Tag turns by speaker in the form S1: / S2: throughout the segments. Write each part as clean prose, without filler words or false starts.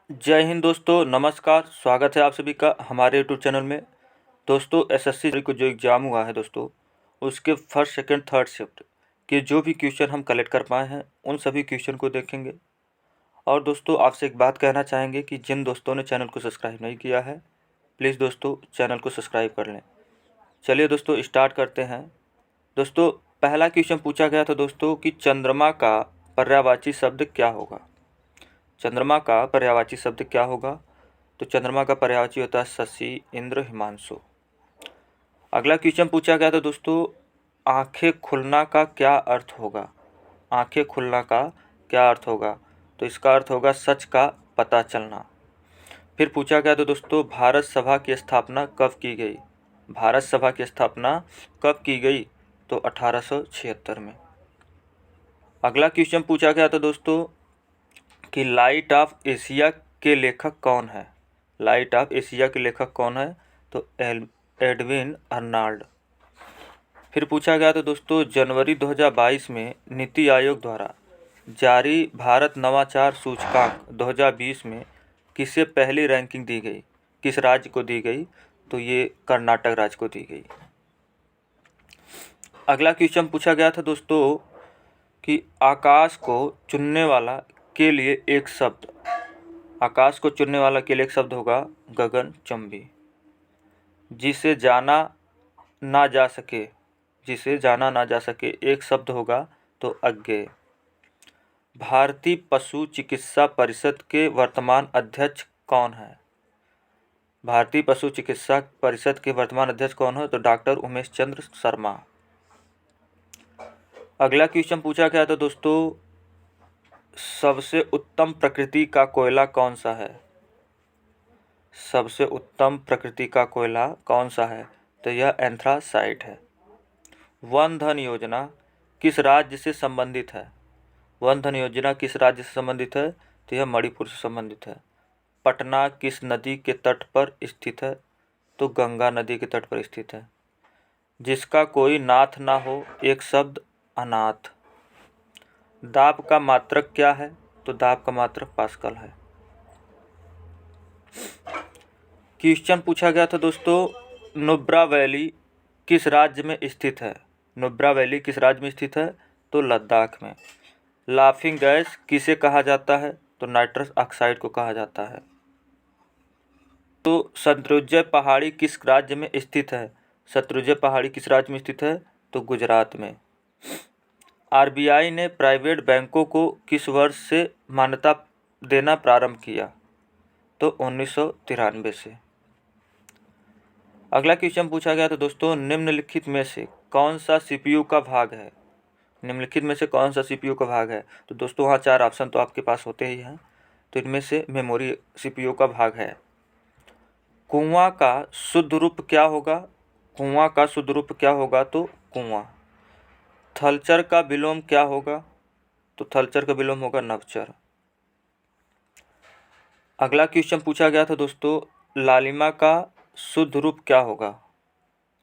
S1: जय हिंद दोस्तों, नमस्कार। स्वागत है आप सभी का हमारे यूट्यूब चैनल में। दोस्तों, एसएससी को जो एग्ज़ाम हुआ है दोस्तों, उसके फर्स्ट सेकंड थर्ड शिफ्ट के जो भी क्वेश्चन हम कलेक्ट कर पाए हैं उन सभी क्वेश्चन को देखेंगे। और दोस्तों, आपसे एक बात कहना चाहेंगे कि जिन दोस्तों ने चैनल को सब्सक्राइब नहीं किया है, प्लीज़ दोस्तों चैनल को सब्सक्राइब कर लें। चलिए दोस्तों, स्टार्ट करते हैं। दोस्तों, पहला क्वेश्चन पूछा गया था दोस्तों कि चंद्रमा का पर्यायवाची शब्द क्या होगा। चंद्रमा का पर्यायवाची शब्द क्या होगा? तो चंद्रमा का पर्यायवाची होता है शशि, इंद्र, हिमांशु। अगला क्वेश्चन पूछा गया था दोस्तों, आंखें खुलना का क्या अर्थ होगा। आंखें खुलना का क्या अर्थ होगा? तो इसका अर्थ होगा सच का पता चलना। फिर पूछा गया था दोस्तों, भारत सभा की स्थापना कब की गई। भारत सभा की स्थापना कब की गई? तो 1876 में। अगला क्वेश्चन पूछा गया था दोस्तों कि लाइट ऑफ एशिया के लेखक कौन है। लाइट ऑफ एशिया के लेखक कौन है? तो एडविन अर्नाल्ड। फिर पूछा गया था दोस्तों, जनवरी 2022 में नीति आयोग द्वारा जारी भारत नवाचार सूचकांक 2020 में किसे पहली रैंकिंग दी गई, किस राज्य को दी गई? तो ये कर्नाटक राज्य को दी गई। अगला क्वेश्चन पूछा गया था दोस्तों कि आकाश को चुनने वाला के लिए एक शब्द। आकाश को चुनने वाला के लिए एक शब्द होगा गगनचुंबी। जिसे जाना ना जा सके, जिसे जाना ना जा सके एक शब्द होगा तो अज्ञेय। भारतीय पशु चिकित्सा परिषद के वर्तमान अध्यक्ष कौन है। भारतीय पशु चिकित्सा परिषद के वर्तमान अध्यक्ष कौन है? तो डॉक्टर उमेश चंद्र शर्मा। अगला क्वेश्चन पूछा गया था दोस्तों, सबसे उत्तम प्रकृति का कोयला कौन सा है। सबसे उत्तम प्रकृति का कोयला कौन सा है? तो यह एंथ्रासाइट है। वन धन योजना किस राज्य से संबंधित है। वन धन योजना किस राज्य से संबंधित है? तो यह मणिपुर से संबंधित है। पटना किस नदी के तट पर स्थित है? तो गंगा नदी के तट पर स्थित है। जिसका कोई नाथ ना हो एक शब्द अनाथ। दाब का मात्रक क्या है? तो दाब का मात्रक पास्कल है। क्वेश्चन पूछा गया था दोस्तों, नुब्रा वैली किस राज्य में स्थित है। नुब्रा वैली किस राज्य में स्थित है? तो लद्दाख में। लाफिंग गैस किसे कहा जाता है? तो नाइट्रस ऑक्साइड को कहा जाता है। तो शत्रुंजय पहाड़ी किस राज्य में स्थित है। शत्रुंजय पहाड़ी किस राज्य में स्थित है? तो गुजरात में। आरबीआई ने प्राइवेट बैंकों को किस वर्ष से मान्यता देना प्रारंभ किया? तो 1993 से। अगला क्वेश्चन पूछा गया था दोस्तों, निम्नलिखित में से कौन सा सीपीयू का भाग है। निम्नलिखित में से कौन सा सीपीयू का भाग है? तो दोस्तों वहाँ 4 ऑप्शन तो आपके पास होते ही हैं। तो इनमें से मेमोरी सीपीयू का भाग है। कुआं का शुद्ध रूप क्या होगा। कुआं का शुद्ध रूप क्या होगा? तो कुआं। थलचर का विलोम क्या होगा? तो थलचर का विलोम होगा नवचर। अगला क्वेश्चन पूछा गया था दोस्तों, लालिमा का शुद्ध रूप क्या होगा।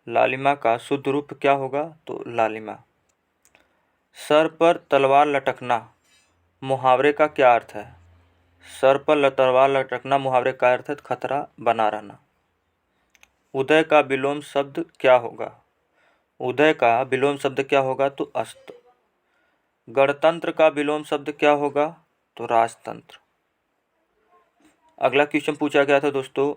S1: लालिमा का शुद्ध रूप क्या होगा? तो लालिमा। सर पर तलवार लटकना मुहावरे का क्या अर्थ है। सर पर तलवार लटकना मुहावरे का अर्थ है खतरा बना रहना। उदय का विलोम शब्द क्या होगा। उदय का विलोम शब्द क्या होगा? तो अस्त। गणतंत्र का विलोम शब्द क्या होगा? तो राजतंत्र। अगला क्वेश्चन पूछा गया था दोस्तों,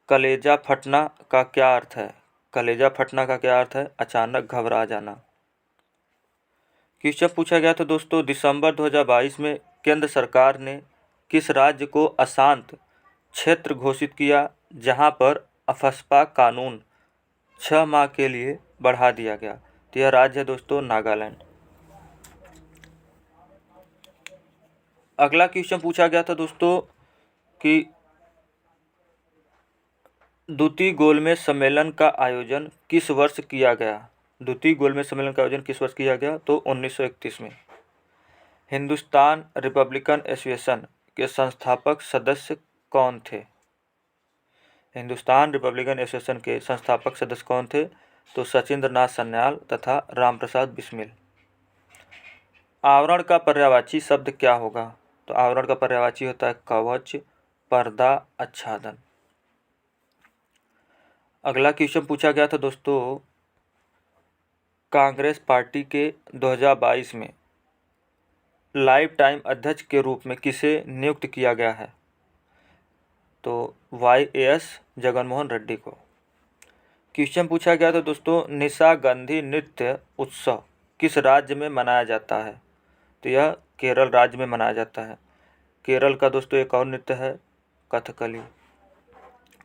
S1: कलेजा फटना का क्या अर्थ है। कलेजा फटना का क्या अर्थ है? अचानक घबरा जाना। क्वेश्चन पूछा गया था दोस्तों, दिसंबर 2022 में केंद्र सरकार ने किस राज्य को अशांत क्षेत्र घोषित किया जहां पर अफस्पा कानून 6 माह के लिए बढ़ा दिया गया? तो यह राज्य है दोस्तों नागालैंड। अगला क्वेश्चन पूछा गया था दोस्तों कि द्वितीय गोलमेज सम्मेलन का आयोजन किस वर्ष किया गया। द्वितीय गोलमेज सम्मेलन का आयोजन किस वर्ष किया गया? तो 1931 में। हिंदुस्तान रिपब्लिकन एसोसिएशन के संस्थापक सदस्य कौन थे। हिंदुस्तान रिपब्लिकन एसोसिएशन के संस्थापक सदस्य कौन थे? तो सचिंद्र नाथ सन्याल तथा रामप्रसाद बिस्मिल। आवरण का पर्यायवाची शब्द क्या होगा। तो आवरण का पर्यायवाची होता है कवच, पर्दा, आच्छादन। अगला क्वेश्चन पूछा गया था दोस्तों, कांग्रेस पार्टी के 2022 में लाइफ टाइम अध्यक्ष के रूप में किसे नियुक्त किया गया है? तो YAS जगनमोहन रेड्डी को। क्वेश्चन पूछा गया था दोस्तों, निशागंधी नृत्य उत्सव किस राज्य में मनाया जाता है? तो यह केरल राज्य में मनाया जाता है। केरल का दोस्तों एक और नृत्य है कथकली।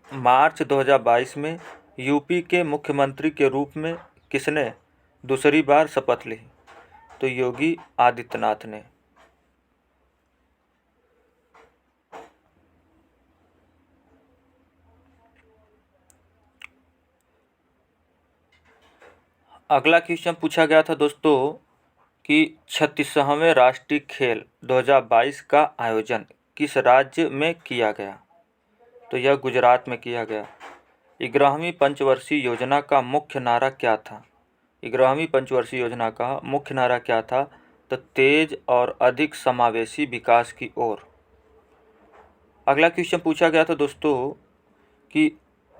S1: मार्च 2022 में यूपी के मुख्यमंत्री के रूप में किसने दूसरी बार शपथ ली? तो योगी आदित्यनाथ ने। अगला क्वेश्चन पूछा गया था दोस्तों कि 36वें राष्ट्रीय खेल 2022 का आयोजन किस राज्य में किया गया? तो यह गुजरात में किया गया। 11वीं पंचवर्षीय योजना का मुख्य नारा क्या था? 11वीं पंचवर्षीय योजना का मुख्य नारा क्या था? तो तेज और अधिक समावेशी विकास की ओर। अगला क्वेश्चन पूछा गया था दोस्तों कि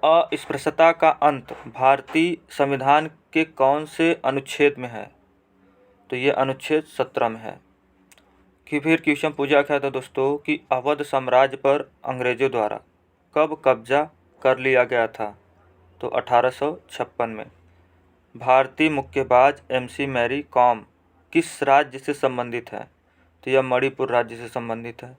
S1: अस्पृश्यता का अंत भारतीय संविधान के कौन से अनुच्छेद में है? तो ये अनुच्छेद 17 में है। कि फिर क्वेश्चन पूछा गया था दोस्तों कि अवध साम्राज्य पर अंग्रेजों द्वारा कब कब्जा कर लिया गया था? तो 1856 में। भारतीय मुक्केबाज MC मैरी कॉम किस राज्य से संबंधित है? तो यह मणिपुर राज्य से संबंधित है।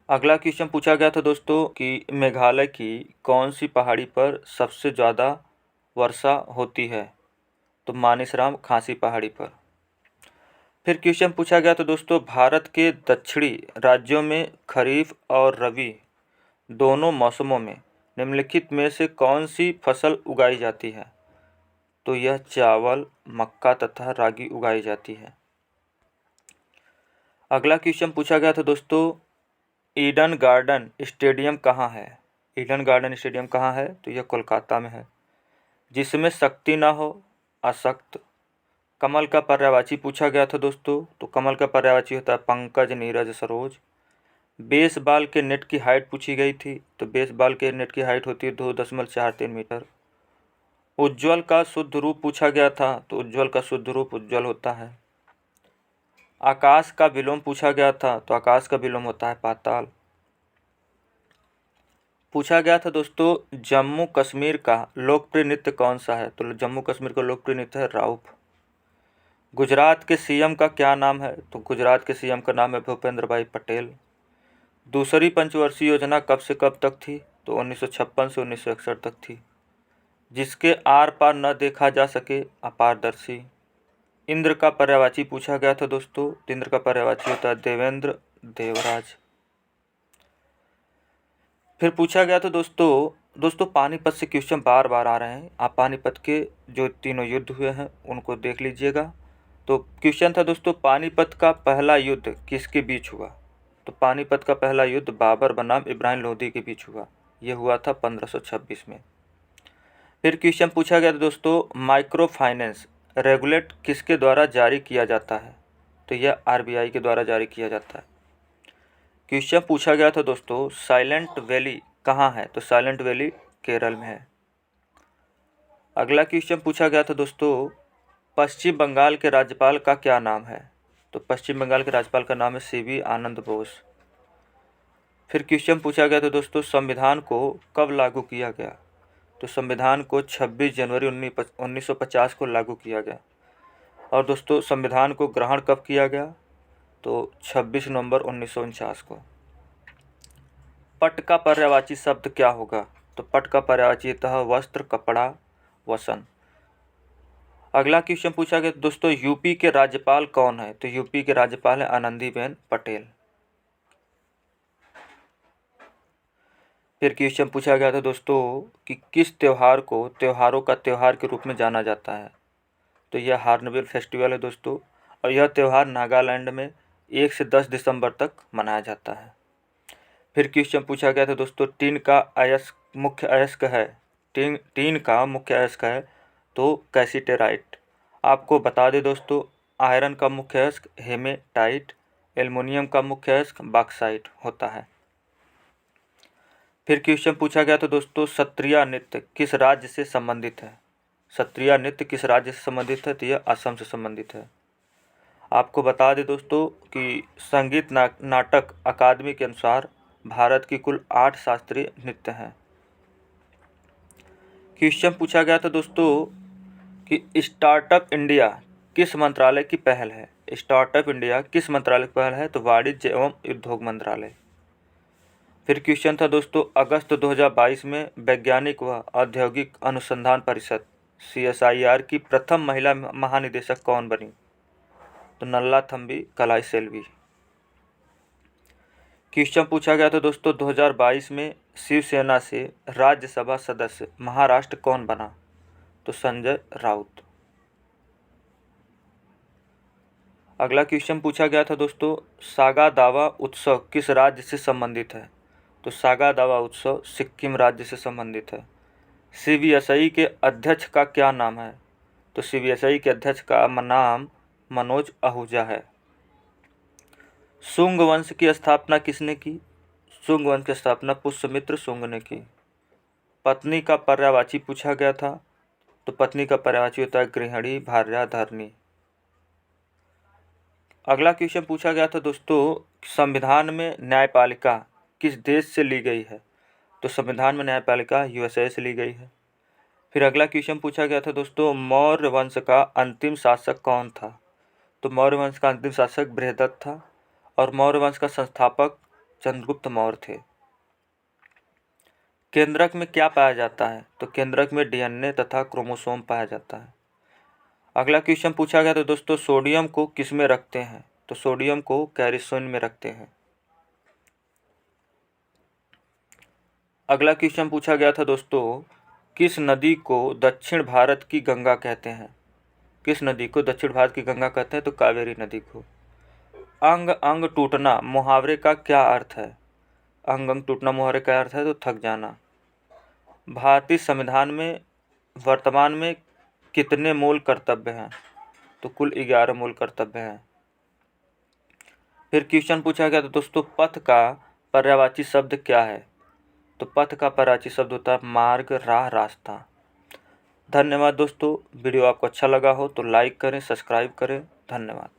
S1: अगला क्वेश्चन पूछा गया था दोस्तों कि मेघालय की कौन सी पहाड़ी पर सबसे ज़्यादा वर्षा होती है? तो मानिसराम खासी पहाड़ी पर। फिर क्वेश्चन पूछा गया था दोस्तों, भारत के दक्षिणी राज्यों में खरीफ और रबी दोनों मौसमों में निम्नलिखित में से कौन सी फसल उगाई जाती है? तो यह चावल, मक्का तथा रागी उगाई जाती है। अगला क्वेश्चन पूछा गया था दोस्तों, ईडन गार्डन स्टेडियम कहाँ है? ईडन गार्डन स्टेडियम कहाँ है? तो यह कोलकाता में है। जिसमें शक्ति ना हो, अशक्त। कमल का पर्यायवाची पूछा गया था दोस्तों, तो कमल का पर्यायवाची होता है पंकज, नीरज, सरोज। बेसबॉल के नेट की हाइट पूछी गई थी, तो बेसबॉल के नेट की हाइट होती है 2.43 मीटर। उज्ज्वल का शुद्ध रूप पूछा गया था, तो उज्ज्वल का शुद्ध रूप उज्ज्वल होता है। आकाश का विलोम पूछा गया था, तो आकाश का विलोम होता है पाताल। पूछा गया था दोस्तों, जम्मू कश्मीर का लोकप्रिय नृत्य कौन सा है? तो जम्मू कश्मीर का लोकप्रिय नृत्य है राउफ। गुजरात के CM का क्या नाम है? तो गुजरात के CM का नाम है भूपेंद्र भाई पटेल। दूसरी पंचवर्षीय योजना कब से कब तक थी? तो 1956 से 1961 तक थी। जिसके आर पार न देखा जा सके, अपारदर्शी। इंद्र का पर्यायवाची पूछा गया था दोस्तों, इंद्र का पर्यायवाची होता है देवेंद्र, देवराज। फिर पूछा गया था दोस्तों पानीपत से क्वेश्चन बार बार आ रहे हैं। आप पानीपत के जो तीनों युद्ध हुए हैं उनको देख लीजिएगा। तो क्वेश्चन था दोस्तों, पानीपत का पहला युद्ध किसके बीच हुआ? तो पानीपत का पहला युद्ध बाबर बनाम इब्राहिम लोधी के बीच हुआ। यह हुआ था 1526 में। फिर क्वेश्चन पूछा गया था दोस्तों, माइक्रो फाइनेंस रेगुलेट किसके द्वारा जारी किया जाता है? तो यह RBI के द्वारा जारी किया जाता है। क्वेश्चन पूछा गया था दोस्तों, साइलेंट वैली कहाँ है? तो साइलेंट वैली केरल में है। अगला क्वेश्चन पूछा गया था दोस्तों, पश्चिम बंगाल के राज्यपाल का क्या नाम है? तो पश्चिम बंगाल के राज्यपाल का नाम है CV आनंद बोस। फिर क्वेश्चन पूछा गया था दोस्तों, संविधान को कब लागू किया गया? तो संविधान को 26 जनवरी 1950 को लागू किया गया। और दोस्तों संविधान को ग्रहण कब किया गया? तो 26 नवंबर 1949 को। पट का पर्यायवाची शब्द क्या होगा? तो पट का पर्यायवाची होता है वस्त्र, कपड़ा, वसन। अगला क्वेश्चन पूछा गया दोस्तों, यूपी के राज्यपाल कौन है? तो यूपी के राज्यपाल है आनंदीबेन पटेल। फिर क्वेश्चन पूछा गया था दोस्तों कि किस त्यौहार को त्योहारों का त्यौहार के रूप में जाना जाता है? तो यह हार्नबिल फेस्टिवल है दोस्तों, और यह त्यौहार नागालैंड में 1 से 10 दिसंबर तक मनाया जाता है। फिर क्वेश्चन पूछा गया था दोस्तों, टीन का मुख्य अयस्क है, टीन का मुख्य अयस्क है तो कैसीटेराइट। आपको बता दें दोस्तों, आयरन का मुख्य अयस्क हेमेटाइट, एल्युमिनियम का मुख्य अयस्क बॉक्साइट होता है। फिर क्वेश्चन पूछा गया था दोस्तों, सत्रिया नृत्य किस राज्य से संबंधित है? सत्रिया नृत्य किस राज्य से संबंधित है? तो यह असम से संबंधित है। आपको बता दें दोस्तों कि संगीत नाटक अकादमी के अनुसार भारत की कुल 8 शास्त्रीय नृत्य हैं। क्वेश्चन पूछा गया था दोस्तों कि स्टार्टअप इंडिया किस मंत्रालय की पहल है? स्टार्टअप इंडिया किस मंत्रालय की पहल है? तो वाणिज्य एवं उद्योग मंत्रालय। फिर क्वेश्चन था दोस्तों, अगस्त 2022 में वैज्ञानिक व औद्योगिक अनुसंधान परिषद CSIR की प्रथम महिला महानिदेशक कौन बनी? तो नल्लाथम्बी कलाई सेल्वी। क्वेश्चन पूछा गया था दोस्तों, 2022 में शिवसेना से राज्यसभा सदस्य महाराष्ट्र कौन बना? तो संजय राउत। अगला क्वेश्चन पूछा गया था दोस्तों, सागा दावा उत्सव किस राज्य से संबंधित है? तो सागा दावा उत्सव सिक्किम राज्य से संबंधित है। CBSI के अध्यक्ष का क्या नाम है? तो CBSI के अध्यक्ष का नाम मनोज आहूजा है। शुंग वंश की स्थापना किसने की? शुंग वंश की स्थापना पुष्यमित्र शुंग ने की। पत्नी का पर्यायवाची पूछा गया था, तो पत्नी का पर्यायवाची होता है गृहिणी, भार्या, धरनी। अगला क्वेश्चन पूछा गया था दोस्तों, संविधान में न्यायपालिका किस देश से ली गई है? तो संविधान में न्यायपालिका USA से ली गई है। फिर अगला क्वेश्चन पूछा गया था दोस्तों, मौर्य वंश का अंतिम शासक कौन था? तो मौर्य वंश का अंतिम शासक बृहदत्त था और मौर्य वंश का संस्थापक चंद्रगुप्त मौर्य थे। केंद्रक में क्या पाया जाता है? तो केंद्रक में DNA तथा क्रोमोसोम पाया जाता है। अगला क्वेश्चन पूछा गया था दोस्तों, सोडियम को किस में रखते हैं? तो सोडियम को कैरोसिन में रखते हैं। अगला क्वेश्चन पूछा गया था दोस्तों, किस नदी को दक्षिण भारत की गंगा कहते हैं? किस नदी को दक्षिण भारत की गंगा कहते हैं? तो कावेरी नदी को। अंग अंग टूटना मुहावरे का क्या अर्थ है? अंग अंग टूटना मुहावरे का अर्थ है तो थक जाना। भारतीय संविधान में वर्तमान में कितने मूल कर्तव्य हैं? तो कुल 11 मूल कर्तव्य हैं। फिर क्वेश्चन पूछा गया था दोस्तों, पथ का पर्यायवाची शब्द क्या है? तो पथ का पर्यायवाची शब्द होता है मार्ग, राह, रास्ता। धन्यवाद दोस्तों। वीडियो आपको अच्छा लगा हो तो लाइक करें, सब्सक्राइब करें। धन्यवाद।